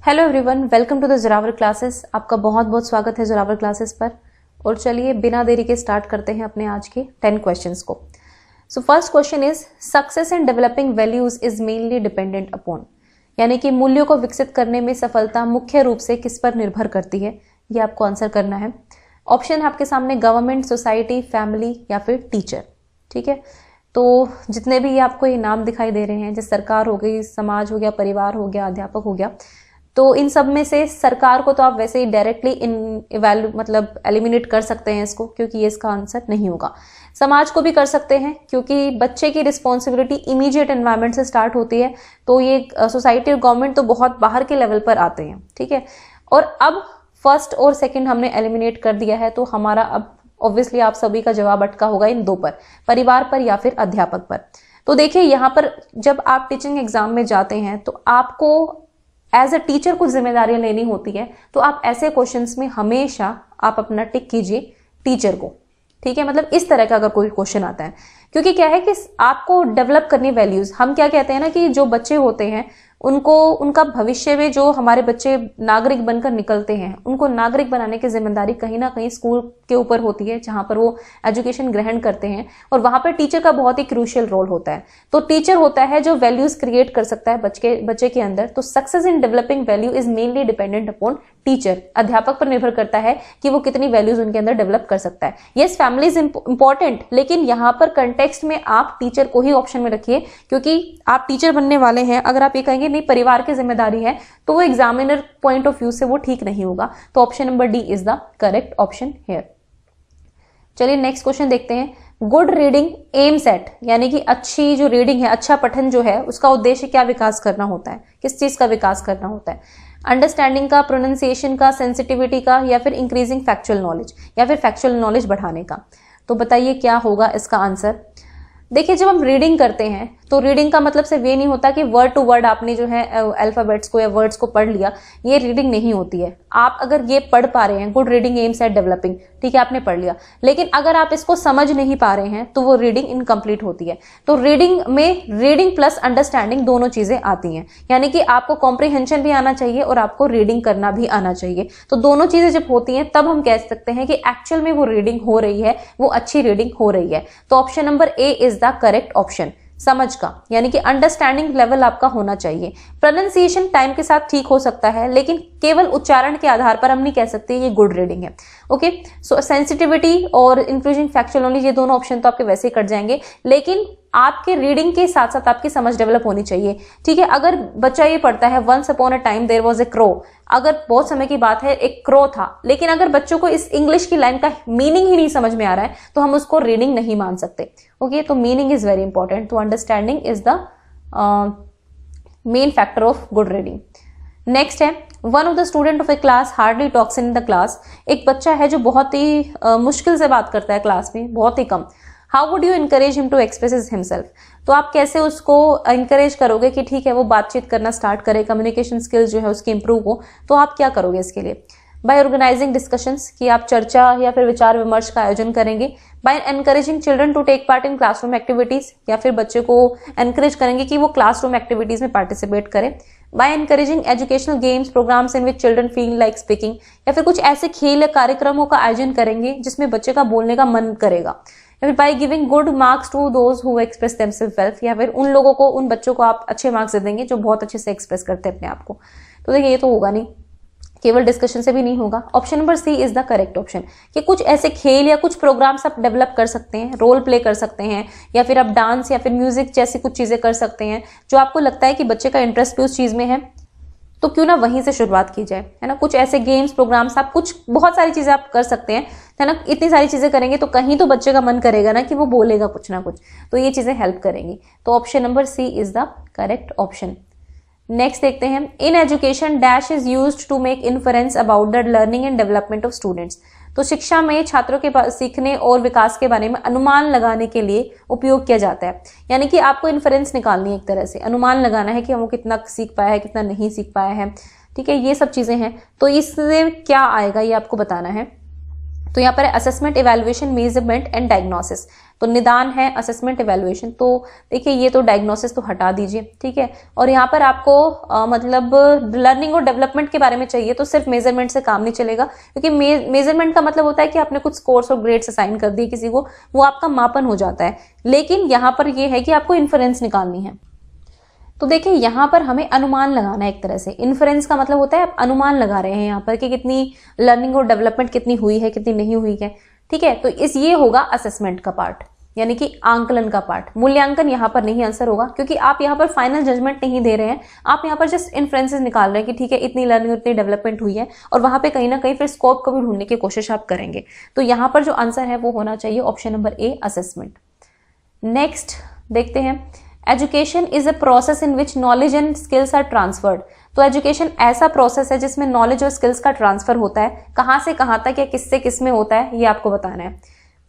Hello everyone, welcome to the Zorawar classes. आपका बहुत बहुत स्वागत है जोरावर क्लासेस पर। और चलिए बिना देरी के स्टार्ट करते हैं अपने आज के 10 क्वेश्चंस को। So first question is success in developing values is mainly dependent upon, यानी कि मूल्यों को विकसित करने में सफलता मुख्य रूप से किस पर निर्भर करती है, ये आपको आंसर करना है। ऑप्शन है आपके सामने गवर्नमेंट, सोसाइटी, फैमिली या फिर टीचर। ठीक है, तो जितने भी आपको ये नाम दिखाई दे रहे हैं, जैसे सरकार हो गई, समाज हो गया, परिवार हो गया, अध्यापक हो गया, तो इन सब में से सरकार को तो आप वैसे ही डायरेक्टली एलिमिनेट कर सकते हैं इसको, क्योंकि ये इसका आंसर नहीं होगा। समाज को भी कर सकते हैं क्योंकि बच्चे की रिस्पॉन्सिबिलिटी इमीडिएट एनवायरनमेंट से स्टार्ट होती है, तो ये सोसाइटी और गवर्नमेंट तो बहुत बाहर के लेवल पर आते हैं। ठीक है, और अब फर्स्ट और सेकंड हमने एलिमिनेट कर दिया है, तो हमारा अब ऑब्वियसली आप सभी का जवाब अटका होगा इन दो पर, परिवार पर या फिर अध्यापक पर। तो देखिए यहाँ पर जब आप टीचिंग एग्जाम में जाते हैं तो आपको एज अ टीचर कुछ जिम्मेदारियां लेनी होती है, तो आप ऐसे क्वेश्चंस में हमेशा आप अपना टिक कीजिए टीचर को। ठीक है, मतलब इस तरह का अगर कोई क्वेश्चन आता है, क्योंकि क्या है कि आपको डेवलप करनी वैल्यूज। हम क्या कहते हैं ना कि जो बच्चे होते हैं उनको उनका भविष्य में, जो हमारे बच्चे नागरिक बनकर निकलते हैं, उनको नागरिक बनाने की जिम्मेदारी कहीं ना कहीं स्कूल के ऊपर होती है, जहां पर वो एजुकेशन ग्रहण करते हैं, और वहां पर टीचर का बहुत ही क्रूशियल रोल होता है। तो टीचर होता है जो वैल्यूज क्रिएट कर सकता है बच्चे के अंदर। तो success in developing value is mainly dependent upon teacher. अध्यापक पर निर्भर करता है कि वो कितनी वैल्यूज उनके अंदर डेवलप कर सकता है। यस, फैमिली इज इंपॉर्टेंट, लेकिन यहाँ पर कंटेक्स्ट में आप टीचर को ही ऑप्शन में रखिए, क्योंकि आप टीचर बनने वाले हैं। अगर आप ये कहेंगे नहीं परिवार की जिम्मेदारी है, तो वो एग्जामिनर पॉइंट ऑफ व्यू से वो ठीक नहीं होगा। तो option number D is the correct option here. चलिए नेक्स्ट क्वेश्चन देखते हैं। गुड रीडिंग एम्स एट, यानी कि अच्छी जो रीडिंग है, अच्छा पठन जो है, उसका उद्देश्य क्या विकास करना होता है, किस चीज का विकास करना होता है? अंडरस्टैंडिंग का, प्रोनाउंसिएशन का, सेंसिटिविटी का, या फिर इंक्रीजिंग फैक्चुअल नॉलेज, या फिर फैक्चुअल नॉलेज बढ़ाने का। तो बताइए क्या होगा इसका आंसर। देखिए जब हम रीडिंग करते हैं तो रीडिंग का मतलब सिर्फ ये नहीं होता कि वर्ड टू वर्ड आपने जो है अल्फाबेट्स को या वर्ड्स को पढ़ लिया, ये रीडिंग नहीं होती है। आप अगर ये पढ़ पा रहे हैं, good reading aims at developing, ठीक है आपने पढ़ लिया, लेकिन अगर आप इसको समझ नहीं पा रहे हैं तो वो रीडिंग इनकम्प्लीट होती है। तो रीडिंग में रीडिंग प्लस अंडरस्टैंडिंग दोनों चीजें आती हैं, यानी कि आपको कॉम्प्रिहेंशन भी आना चाहिए और आपको रीडिंग करना भी आना चाहिए। तो दोनों चीजें जब होती हैं तब हम कह सकते हैं कि एक्चुअल में वो रीडिंग हो रही है, वो अच्छी रीडिंग हो रही है। तो option number A is the correct option. समझ का, यानी कि अंडरस्टैंडिंग लेवल आपका होना चाहिए। प्रोनाउंसिएशन टाइम के साथ ठीक हो सकता है, लेकिन केवल उच्चारण के आधार पर हम नहीं कह सकते ये गुड रीडिंग है। ओके, सो सेंसिटिविटी और इंक्रीजिंग फैक्चुअल नॉलेज, ये दोनों ऑप्शन तो आपके वैसे ही कट जाएंगे, लेकिन आपके रीडिंग के साथ साथ आपकी समझ डेवलप होनी चाहिए। ठीक है, अगर बच्चा ये पढ़ता है once upon a time there was a crow, अगर बहुत समय की बात है एक क्रो था, लेकिन अगर बच्चों को इस इंग्लिश की लाइन का मीनिंग ही नहीं समझ में आ रहा है तो हम उसको रीडिंग नहीं मान सकते। ओके, तो मीनिंग इज वेरी इंपॉर्टेंट। तो understanding is the main factor of good reading. Next है, one of the student of a class hardly talks in the class. एक बच्चा है जो बहुत ही मुश्किल से बात करता है क्लास में, बहुत ही कम। How would you encourage him to express himself? तो आप कैसे उसको इंकरेज करोगे कि ठीक है वो बातचीत करना स्टार्ट करे, कम्युनिकेशन स्किल्स जो है उसकी इंप्रूव हो? तो आप क्या करोगे इसके लिए? बाय ऑर्गेनाइजिंग डिस्कशंस, कि आप चर्चा या फिर विचार विमर्श का आयोजन करेंगे। By encouraging children to take part in classroom activities, या फिर बच्चे को एनकरेज करेंगे कि वो क्लासरूम एक्टिविटीज में पार्टिसिपेट करे। By encouraging educational games programmes in which children feel like speaking, या फिर कुछ ऐसे खेल कार्यक्रमों का आयोजन करेंगे जिसमें बच्चे का बोलने का मन करेगा। या फिर by giving good marks to those who express themselves well, या फिर उन लोगों को, उन बच्चों को आप अच्छे मार्क्स दे देंगे जो बहुत अच्छे से एक्सप्रेस करते हैं अपने आप को। तो देखिए ये तो होगा नहीं, केवल डिस्कशन से भी नहीं होगा। Option number C is the correct option, कि कुछ ऐसे खेल या कुछ प्रोग्राम्स आप डेवलप कर सकते हैं, रोल प्ले कर सकते हैं, या फिर आप डांस या फिर म्यूजिक जैसी कुछ चीजें कर सकते हैं जो आपको लगता है कि बच्चे का इंटरेस्ट भी उस चीज में है, तो क्यों ना वहीं से शुरुआत की जाए, है ना। कुछ ऐसे गेम्स प्रोग्राम्स, आप कुछ बहुत सारी चीजें आप कर सकते हैं, है ना। इतनी सारी चीजें करेंगे तो कहीं तो बच्चे का मन करेगा ना कि वो बोलेगा कुछ ना कुछ, तो ये चीजें हेल्प करेंगी। तो option number C is the correct option. Next देखते हैं, in education dash is used to make inference about the learning and development of students. तो शिक्षा में छात्रों के सीखने और विकास के बारे में अनुमान लगाने के लिए उपयोग किया जाता है, यानी कि आपको इन्फरेंस निकालनी है, एक तरह से अनुमान लगाना है कि वो कितना सीख पाया है, कितना नहीं सीख पाया है। ठीक है, ये सब चीजें हैं, तो इससे क्या आएगा ये आपको बताना है। तो यहाँ पर है assessment, evaluation, measurement and diagnosis. तो निदान है, असेसमेंट, इवैल्यूएशन। तो देखिए ये तो डायग्नोसिस तो हटा दीजिए, ठीक है। और यहाँ पर आपको मतलब लर्निंग और डेवलपमेंट के बारे में चाहिए तो सिर्फ मेजरमेंट से काम नहीं चलेगा, क्योंकि मेजरमेंट का मतलब होता है कि आपने कुछ स्कोर्स और ग्रेड्स असाइन कर दिए किसी को, वो आपका मापन हो जाता है। लेकिन यहाँ पर ये है कि आपको इन्फरेंस निकालनी है। तो देखिए यहाँ पर हमें अनुमान लगाना है एक तरह से। इन्फरेंस का मतलब होता है आप अनुमान लगा रहे हैं यहाँ पर कि कितनी लर्निंग और डेवलपमेंट कितनी हुई है, कितनी नहीं हुई है, ठीक है। तो ये होगा असेसमेंट का पार्ट, यानी कि आंकलन का पार्ट। मूल्यांकन यहाँ पर नहीं आंसर होगा, क्योंकि आप यहाँ पर फाइनल जजमेंट नहीं दे रहे हैं, आप यहाँ पर जस्ट इन्फ्रेंसेस निकाल रहे हैं कि ठीक है इतनी लर्निंग, इतनी डेवलपमेंट हुई है, और वहां पे कहीं ना कहीं फिर स्कोप को भी ढूंढने की कोशिश आप करेंगे। तो यहाँ पर जो आंसर है वो होना चाहिए option number A, assessment. Next देखते हैं, education is a process in which knowledge and skills are transferred. तो एजुकेशन ऐसा प्रोसेस है जिसमें नॉलेज और स्किल्स का ट्रांसफर होता है। कहां से कहां तक या किससे किस में होता है ये आपको बताना है।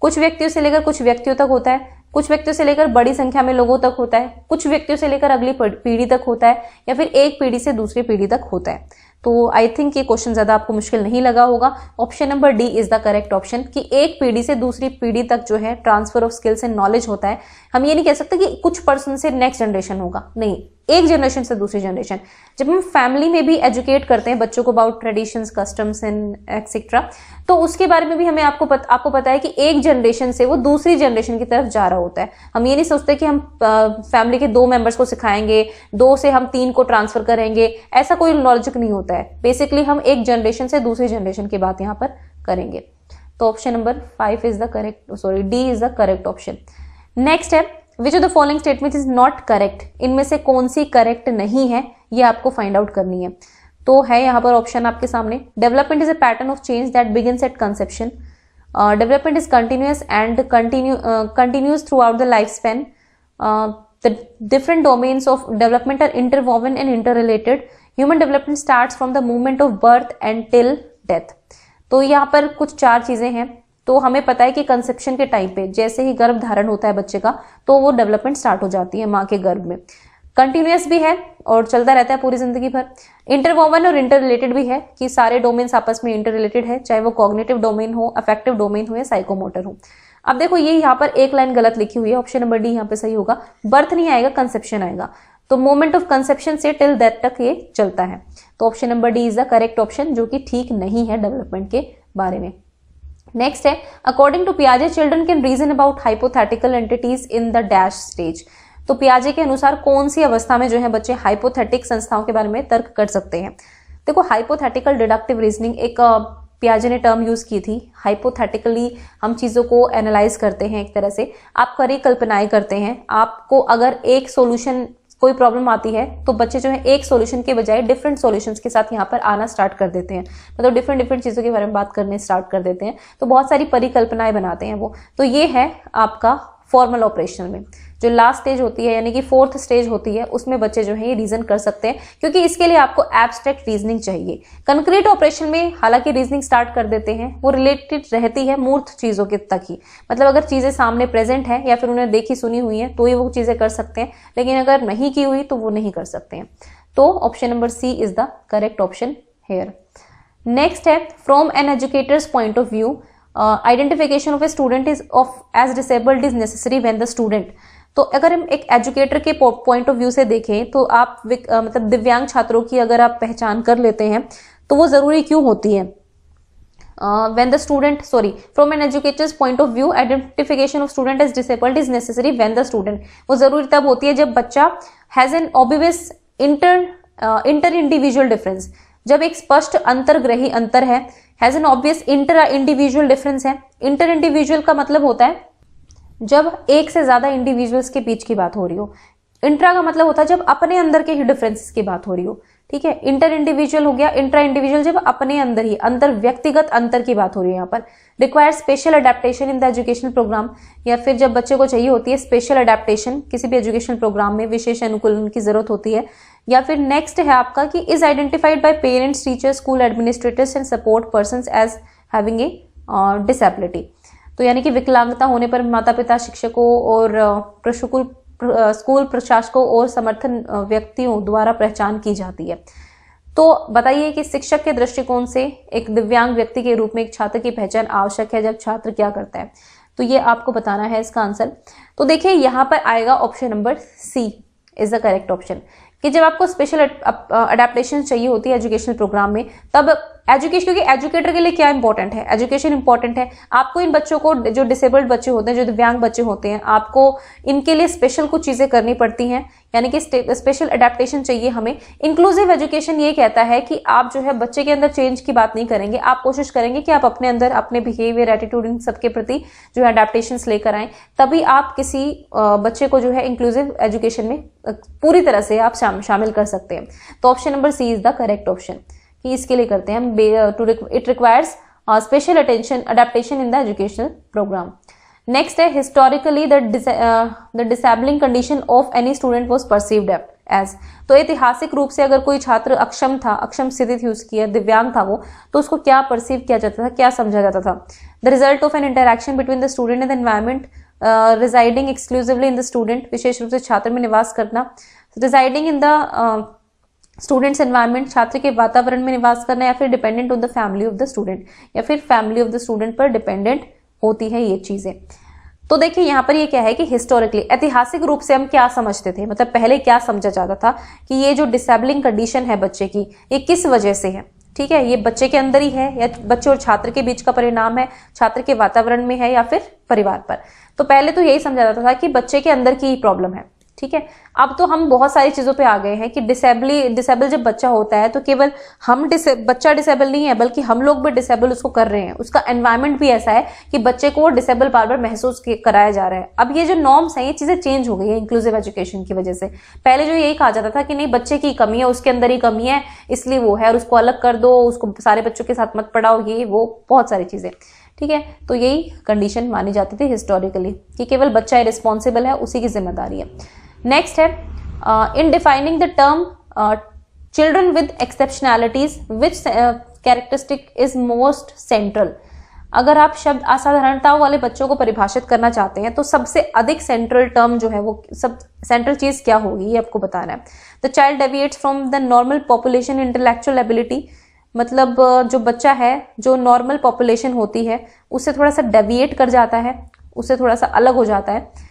कुछ व्यक्तियों से लेकर कुछ व्यक्तियों तक होता है, कुछ व्यक्तियों से लेकर बड़ी संख्या में लोगों तक होता है, कुछ व्यक्तियों से लेकर अगली पीढ़ी तक होता है, या फिर एक पीढ़ी से दूसरी पीढ़ी तक होता है। तो आई थिंक ये क्वेश्चन ज्यादा आपको मुश्किल नहीं लगा होगा। Option number D is the correct option, कि एक पीढ़ी से दूसरी पीढ़ी तक जो है transfer of skills and knowledge होता है। हम ये नहीं कह सकते कि कुछ पर्सन से नेक्स्ट जनरेशन होगा, नहीं, एक जनरेशन से दूसरी जनरेशन। जब हम फैमिली में भी एजुकेट करते हैं बच्चों को about traditions, customs and etcetera, तो उसके बारे में भी हमें आपको पता है कि एक जनरेशन से वो दूसरी जनरेशन की तरफ जा रहा होता है। हम ये नहीं सोचते कि हम फैमिली के 2 मेंबर्स को सिखाएंगे, 2 से हम 3 को ट्रांसफर करेंगे, ऐसा कोई लॉजिक नहीं होता है। बेसिकली हम एक जनरेशन से दूसरी जनरेशन की बात यहाँ पर करेंगे। तो option number 5 is the correct, sorry D is the correct option. Next है, which of the following statement is not correct. इनमें से कौन सी करेक्ट नहीं है ये आपको फाइंड आउट करनी है। तो है यहाँ पर ऑप्शन आपके सामने, development is a pattern of change that begins at conception, development is continuous and continues throughout the life span, the different domains of development are interwoven and interrelated, human development starts from the movement of birth and till death. तो यहाँ पर कुछ 4 चीजें हैं। तो हमें पता है कि कंसेप्शन के टाइम पे जैसे ही गर्भ धारण होता है बच्चे का, तो वो डेवलपमेंट स्टार्ट हो जाती है माँ के गर्भ में। कंटिन्यूअस भी है और चलता रहता है पूरी जिंदगी भर। इंटरवोवन और इंटर रिलेटेड भी है कि सारे डोमेन्स आपस में इंटर रिलेटेड है, चाहे वो कॉग्निटिव डोमेन हो, अफेक्टिव डोमेन हो या साइकोमोटर हो। अब देखो ये यहाँ पर एक लाइन गलत लिखी हुई है, ऑप्शन नंबर डी यहाँ पे सही होगा। बर्थ नहीं आएगा, कंसेप्शन आएगा। तो मोमेंट ऑफ कंसेप्शन से टिल डेथ तक ये चलता है। तो option number D is the correct option, जो कि ठीक नहीं है डेवलपमेंट के बारे में। नेक्स्ट है, अकॉर्डिंग टू पियाजे children can reason about hypothetical entities in the dash stage. तो पियाजे के अनुसार कौन सी अवस्था में जो है बच्चे हाइपोथेटिक संस्थाओं के बारे में तर्क कर सकते हैं। देखो हाइपोथेटिकल डिडक्टिव रीजनिंग एक पियाजे ने टर्म यूज की थी। हाइपोथेटिकली हम चीजों को एनालाइज करते हैं, एक तरह से आप परिकल्पनाएं करते हैं। आपको अगर एक सॉल्यूशन, कोई प्रॉब्लम आती है तो बच्चे जो है एक सॉल्यूशन के बजाय डिफरेंट सॉल्यूशंस के साथ यहाँ पर आना स्टार्ट कर देते हैं, मतलब डिफरेंट चीजों के बारे में बात करने स्टार्ट कर देते हैं। तो बहुत सारी परिकल्पनाएं बनाते हैं वो। तो ये है आपका फॉर्मल ऑपरेशन में जो लास्ट स्टेज होती है, यानी कि 4th स्टेज होती है, उसमें बच्चे जो है ये रीजन कर सकते हैं, क्योंकि इसके लिए आपको एब्स्ट्रैक्ट रीजनिंग चाहिए। कंक्रीट ऑपरेशन में हालांकि रीजनिंग स्टार्ट कर देते हैं, वो रिलेटेड रहती है मूर्त चीजों के तक ही, मतलब अगर चीजें सामने प्रेजेंट है या फिर उन्हें देखी सुनी हुई है तो ही वो चीजें कर सकते हैं, लेकिन अगर नहीं की हुई तो वो नहीं कर सकते हैं। तो option number C is the correct option here. Next है, from an educator's point of view identification of a student is of as disabled is necessary when the student. तो अगर हम एक एजुकेटर के पॉइंट ऑफ व्यू से देखें तो आप मतलब दिव्यांग छात्रों की अगर आप पहचान कर लेते हैं तो वो जरूरी क्यों होती है। when the student from an educator's point of view identification of student as disabled is necessary when the student, वो जरूरी तब होती है जब बच्चा has an obvious inter individual difference, जब एक स्पष्ट अंतर्ग्रही अंतर है, has an obvious inter individual difference है। इंटर इंडिविजुअल का मतलब होता है जब एक से ज्यादा इंडिविजुअल्स के बीच की बात हो रही हो। इंट्रा का मतलब होता है जब अपने अंदर के ही डिफरेंसेस की बात हो रही हो, ठीक है। इंटर इंडिविजुअल हो गया, इंट्रा इंडिविजुअल जब अपने अंदर ही अंतर व्यक्तिगत अंतर की बात हो रही है। यहाँ पर require special adaptation in the educational programme, या फिर जब बच्चे को चाहिए होती है स्पेशल अडेप्टेशन, किसी भी एजुकेशनल प्रोग्राम में विशेष अनुकूलन की जरूरत होती है। या फिर नेक्स्ट है आपका कि is identified by parents, teachers, school administrators and support persons as having a disability. तो यानी कि विकलांगता होने पर माता पिता, शिक्षकों और स्कूल प्रशासकों और समर्थन व्यक्तियों द्वारा पहचान की जाती है। तो बताइए कि शिक्षक के दृष्टिकोण से एक दिव्यांग व्यक्ति के रूप में एक छात्र की पहचान आवश्यक है जब छात्र क्या करता है, तो ये आपको बताना है इसका आंसर। तो देखिए यहाँ पर आएगा option number C is the correct option, कि जब आपको स्पेशल अडेप्टेशन चाहिए होती है एजुकेशनल प्रोग्राम में, तब एजुकेशन, क्योंकि एजुकेटर के लिए क्या इंपॉर्टेंट है, एजुकेशन इंपॉर्टेंट है। आपको इन बच्चों को, जो डिसेबल्ड बच्चे होते हैं, जो दिव्यांग बच्चे होते हैं, आपको इनके लिए स्पेशल कुछ चीजें करनी पड़ती हैं, यानी कि स्पेशल अडेप्टेशन चाहिए हमें। इंक्लूसिव एजुकेशन ये कहता है कि आप जो है बच्चे के अंदर चेंज की बात नहीं करेंगे, आप कोशिश करेंगे कि आप अपने अंदर अपने बिहेवियर, एटीट्यूड, इन सबके प्रति जो है अडेप्टेशन लेकर आए, तभी आप किसी बच्चे को जो है इंक्लूसिव एजुकेशन में पूरी तरह से आप शामिल कर सकते हैं। तो option number C is the correct option, कि इसके लिए करते हैं हम it requires special attention adaptation in the educational program. Next है historically the disabling condition of any student was perceived as. तो ऐतिहासिक रूप से अगर कोई छात्र अक्षम था, अक्षम स्थिति थी उसकी, दिव्यांग था वो, तो उसको क्या परसीव किया जाता था, क्या समझा जाता था? The result of an interaction between the student and the environment residing exclusively in the student, विशेष रूप से छात्र में निवास करना। Residing in the student's environment, छात्र के वातावरण में निवास करना, या फिर dependent on the family of the student, या फिर फैमिली ऑफ द स्टूडेंट पर डिपेंडेंट होती है ये चीजें। तो देखिए यहाँ पर ये क्या है कि हिस्टोरिकली, ऐतिहासिक रूप से हम क्या समझते थे, मतलब पहले क्या समझा जाता था कि ये जो डिसेबलिंग कंडीशन है बच्चे की, ये किस वजह से है, ठीक है, ये बच्चे के अंदर ही है या बच्चे और छात्र के बीच का परिणाम है, छात्र के वातावरण में है, या फिर परिवार पर। तो पहले तो यही समझा जाता था कि बच्चे के अंदर की प्रॉब्लम है, ठीक है। अब तो हम बहुत सारी चीजों पे आ गए हैं कि डिसेबल जब बच्चा होता है तो केवल बच्चा डिसेबल नहीं है, बल्कि हम लोग भी डिसेबल उसको कर रहे हैं, उसका एनवायरमेंट भी ऐसा है कि बच्चे को डिसेबल बार बार महसूस कराया जा रहा है। अब ये जो नॉर्म्स हैं, ये चीजें चेंज हो गई है इंक्लूसिव एजुकेशन की वजह से। पहले जो यही कहा जाता था कि नहीं, बच्चे की कमी है, उसके अंदर ही कमी है, इसलिए वो है, और उसको अलग कर दो, उसको सारे बच्चों के साथ मत पढ़ाओ, ये वो बहुत सारी चीजें, ठीक है। तो यही कंडीशन मानी जाती थी हिस्टोरिकली कि केवल बच्चा रिस्पॉन्सिबल है, उसी की जिम्मेदारी है। नेक्स्ट है in defining the term children with exceptionalities which characteristic is most central. अगर आप शब्द असाधारणताओं वाले बच्चों को परिभाषित करना चाहते हैं तो सबसे अधिक सेंट्रल टर्म जो है वो सब सेंट्रल चीज क्या होगी, ये आपको बताना है। The child deviates from the normal population intellectual ability, मतलब जो बच्चा है, जो नॉर्मल पॉपुलेशन होती है उससे थोड़ा सा डेविएट कर जाता है, उससे थोड़ा सा अलग हो जाता है।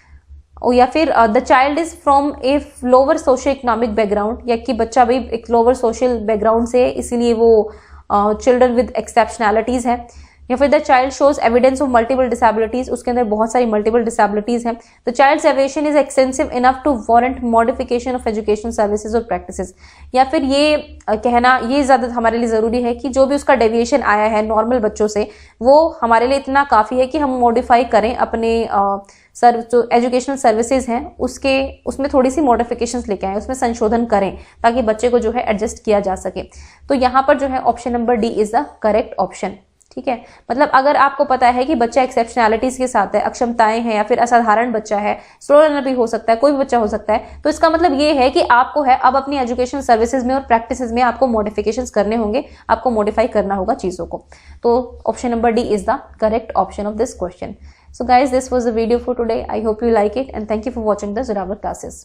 या फिर the child is from a lower socio economic background, या कि बच्चा भी एक लोअर सोशल बैकग्राउंड से है, इसीलिए वो चिल्ड्रन विद एक्सेप्शनैलिटीज है। या फिर the child shows evidence of multiple disabilities, उसके अंदर बहुत सारी मल्टीपल डिसेबिलिटीज हैं। The child's aviation is extensive enough to warrant modification of education services और प्रैक्टिसेस। या फिर ये कहना ये ज्यादा हमारे लिए जरूरी है कि जो भी उसका डेविएशन आया है नॉर्मल बच्चों से, वो हमारे लिए इतना काफी है कि हम मॉडिफाई करें अपने जो एजुकेशनल सर्विसेज हैं उसमें थोड़ी सी मॉडिफिकेशंस लेके आए, उसमें संशोधन करें ताकि बच्चे को जो है एडजस्ट किया जा सके। तो यहाँ पर जो है option number D is the correct option, ठीक है। मतलब अगर आपको पता है कि बच्चा एक्सेप्शनैलिटीज के साथ है, अक्षमताएं हैं, या फिर असाधारण बच्चा है, स्लो लर्नर भी हो सकता है, कोई भी बच्चा हो सकता है, तो इसका मतलब ये है कि आपको है अब अपनी एजुकेशन सर्विसेज में और प्रैक्टिसेस में आपको मॉडिफिकेशंस करने होंगे, आपको मॉडिफाई करना होगा चीजों को। तो option number D is the correct option of this question. So guys, this was the video for today. I hope you like it and thank you for watching the Zorawar classes.